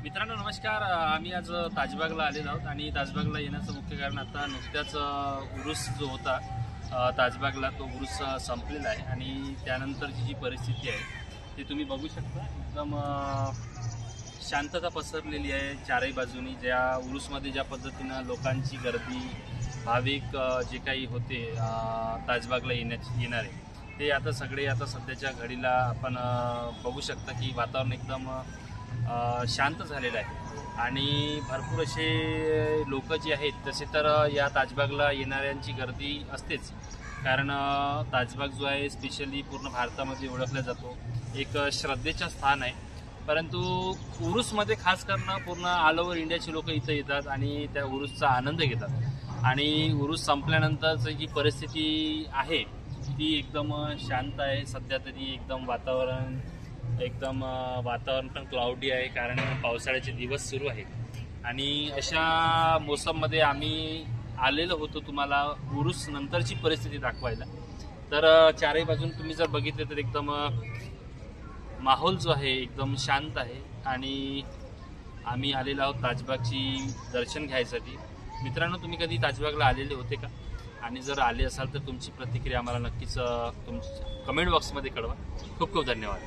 मित्रांनो नमस्कार। आम्ही आज ताजबागला आलेलो आहोत आणि ताजबागला येण्याचं मुख्य कारण आता नुकत्याच उरूस जो होता ताजबागला तो उरूस संपलेला आहे आणि त्यानंतरची जी परिस्थिती आहे ती तुम्ही बघू शकता। एकदम शांतता पसरलेली आहे चारही बाजूनी। ज्या उरूसमध्ये ज्या पद्धतीनं लोकांची गर्दी भाविक जे काही होते ताजबागला येणारे ते आता सगळे आता सध्याच्या घडीला आपण बघू शकता की वातावरण एकदम शांत झालेलं आहे आणि भरपूर असे लोक जे आहेत तसे तर या ताजबागला येणाऱ्यांची गर्दी असतेच। कारण ताजबाग जो आहे स्पेशली पूर्ण भारतामध्ये ओळखला जातो, एक श्रद्धेचं स्थान आहे। परंतु उरूसमध्ये खास करून पूर्ण ऑल ओव्हर इंडियाचे लोक इथं येतात आणि त्या उरूसचा आनंद घेतात आणि उरूस संपल्यानंतरची जी परिस्थिती आहे ती एकदम शांत आहे। सध्या तरी एकदम वातावरण पण क्लाउडी आहे कारण पावसाळ्याचे दिवस सुरू आहेत आणि अशा मोसममध्ये आम्ही आलेलो होतो तुम्हाला उरूस नंतरची परिस्थिती दाखवायला। तर चारही बाजून तुम्ही जर बघितले तर एकदम माहोल जो आहे एकदम शांत आहे आणि आम्ही आलेलो आहोत ताजबागची दर्शन घ्यायसाठी। मित्रांनो तुम्ही कधी ताजबागला आलेले होते का? आणि जर आले असाल तर तुमची प्रतिक्रिया आम्हाला नक्कीच तुमच्या कमेंट बॉक्समध्ये कळवा। खूप खूप धन्यवाद।